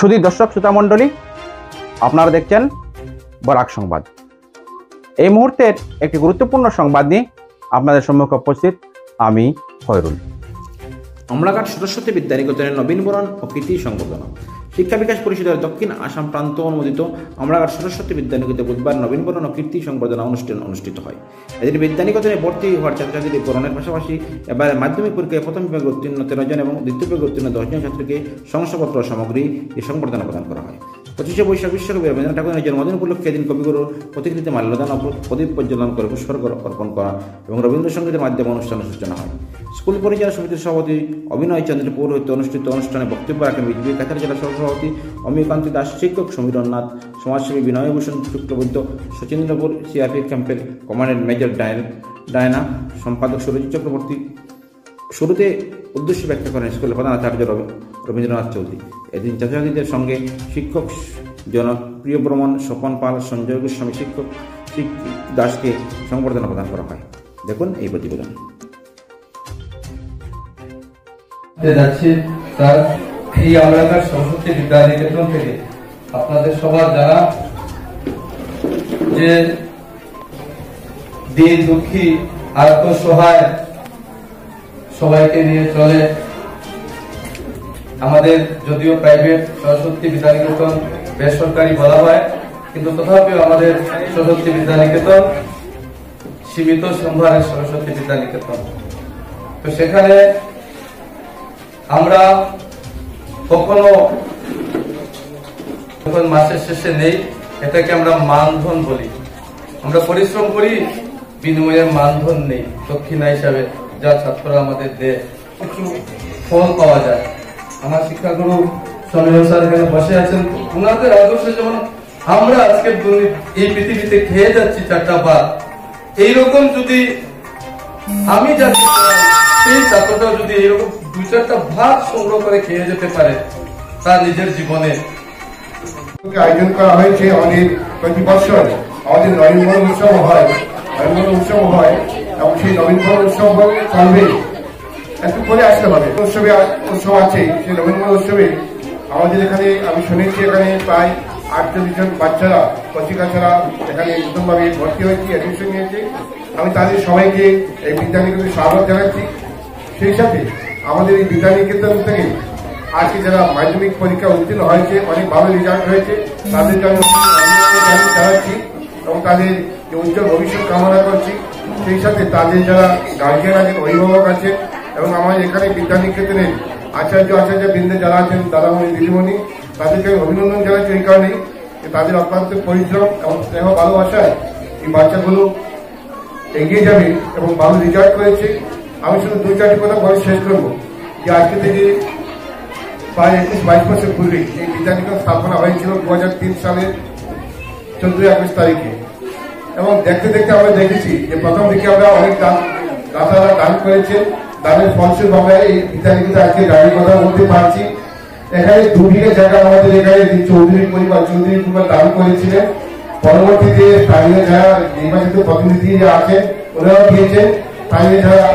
সুধী দর্শক শ্রোতা মণ্ডলী, আপনারা দেখছেন বরাক সংবাদ। এই মুহূর্তের একটি গুরুত্বপূর্ণ সংবাদ নিয়ে আপনাদের সম্মুখে উপস্থিত আমি খয়রুল। আমলাঘাট সরস্বতী বিদ্যানিকেতনের নবীনবরণ ও কৃতি সংবর্ধনা। শিক্ষা বিকাশ পরিষদের দক্ষিণ আসাম প্রান্ত অনুমোদিত আমলাঘাট সরস্বতী বিদ্যানিকেতনে বুধবার নবীনবরণ ও কীর্তি সংবর্ধনা অনুষ্ঠান অনুষ্ঠিত হয়। এদিন বিদ্যানিকেতনে ভর্তি হওয়ার ছাত্রছাত্রীদের পূরণের পাশাপাশি এবারে মাধ্যমিক পরীক্ষায় প্রথম বিভাগে উত্তীর্ণ 13 জন এবং দ্বিতীয় বিভাগে উত্তীর্ণ 10 জন ছাত্রীকে শংসাপত্র সামগ্রী এই সংবর্ধনা প্রদান করা হয়। 25শে বৈশাখ বিশ্বকবি রবীন্দ্রনাথ ঠাকুরের জন্মদিন উপলক্ষে এদিন কবিগুরুর প্রতিকৃতিতে মাল্যদান ও প্রদীপ প্রজ্বলন করে পুষ্পার্ঘ অর্পণ করা এবং রবীন্দ্রসঙ্গীতের মাধ্যমে অনুষ্ঠানের সূচনা হয়। স্কুল পরিচালনা সমিতির সভাপতি অভিনয় চন্দ্র পৌরোহিত্যে অনুষ্ঠিত অনুষ্ঠানে বক্তব্য রাখেন বিজেপি কাছাড় জেলা সহসভাপতি অমিকান্তি দাস, শিক্ষক সমীরণ নাথ, সমাজসেবী বিনয়ভূষণ শুক্লবৈদ্য, সচিন্দ্রপুর সিআরপি ক্যাম্পের কমান্ডেন্ট মেজর ডায়না, সম্পাদক সুরজিৎ চক্রবর্তী। শুরুতে উদ্দেশ্য ব্যাখ্যা করেন স্কুলের প্রধান আচার্য রবীন্দ্রনাথ চৌধুরী। এদিন ছাত্রছাত্রীদের সঙ্গে শিক্ষক জনপ্রিয় ভ্রমণ স্বপন পাল, সঞ্জয় গোস্বামী, শিক্ষক দাসকে সংবর্ধনা প্রদান করা হয়। দেখুন এই প্রতিবেদন। এই আমলাঘাট সরস্বতী বিদ্যানিকেতন থেকে আপনাদের সবার জানা যে দিন দুঃখী আর্ত সহায় সবাইকে নিয়ে চলে আমাদের, যদিও প্রাইভেট সরস্বতী বিদ্যানিকেতন বেসরকারি বলা হয়, কিন্তু তথাপিও আমাদের সরস্বতী বিদ্যানিকেতন সীমিত সম্ভারের সরস্বতী বিদ্যানিকেতন। তো সেখানে আমরা কখনো যখন মাসের শেষে নেই, এটাকে আমরা মানধন বলি। আমরা পরিশ্রম করি, বিনিময়ে মানধন নেই, দক্ষিণা হিসাবে যা ছাত্ররা আমাদের দেয়, কিছু ফল পাওয়া যায়। আমার শিক্ষাগুরু সমীরণ স্যার এখানে বসে আছেন, ওনাদের আদর্শে যেমন আমরা আজকে এই পৃথিবীতে খেয়ে যাচ্ছি 4টা ভাত, এইরকম যদি আমি জানি এই ছাত্রটাও যদি এইরকম 2-4টা ভাত সংগ্রহ করে খেয়ে যেতে পারে তার নিজের জীবনে। আয়োজন করা হয়েছে আমাদের প্রতি বছর আমাদের নবীনবরণ উৎসব হয় এবং সেই নবীনবরণ উৎসব চলবে, একটু করে আসতে হবে। উৎসব আছে, সেই নবীনবরণ উৎসবে আমাদের এখানে আমি শুনেছি এখানে প্রায় 48 জন বাচ্চারা কচিকাছাড়া এখানে নতুনভাবে ভর্তি হয়েছে, অ্যাডমিশন নিয়েছে। আমি তাদের সবাইকে এই বিদ্যানিকেতনে স্বাগত জানাচ্ছি। সেই সাথে আমাদের এই বিদ্যানিকেতন থেকে আজকে যারা মাধ্যমিক পরীক্ষা উত্তীর্ণ হয়েছে, অনেক ভালো রেজাল্ট হয়েছে, তাদেরকে আমি জানাচ্ছি এবং তাদের উজ্জ্বল ভবিষ্যৎ কামনা করছি। সেই সাথে তাদের যারা গার্জিয়ান আছেন, অভিভাবক আছে এবং আমার এখানে বিদ্যানিকেতনের আচার্য বৃন্দে যারা আছেন, দাদামণি দিদিমণি, তাদেরকে আমি অভিনন্দন জানাচ্ছি এই কারণেই যে তাদের অক্লান্ত পরিশ্রম এবং স্নেহ ভালোবাসায় এই বাচ্চাগুলো এগিয়ে যাবে এবং ভালো রেজাল্ট করেছে। আমি শুধু 2-4টি কথা বলে শেষ করবো যে আজকে থেকে প্রায় 21-22 বছর পূর্বে এই বিদ্যানিকেতন স্থাপনা হয়েছিল 2003 সালের 14ই আগস্ট তারিখে। এবং দেখতে দেখতে আমরা দেখেছি যে প্রথম দিকে আমরা অনেক দাতারা দান করেছে, দানের ফলস্বরূপ আমরা এই বিদ্যানিকেতন আজকে দাঁড়িয়ে কথা বলতে পারছি। এখানে 2 বিঘা জায়গা আমাদের এখানে চৌধুরী পরিবার দান করেছিলেন। পরবর্তীতে স্থানীয় যারা নির্বাচিত প্রতিনিধি আছেন ওনারাও দিয়েছেন, স্থানীয় যারা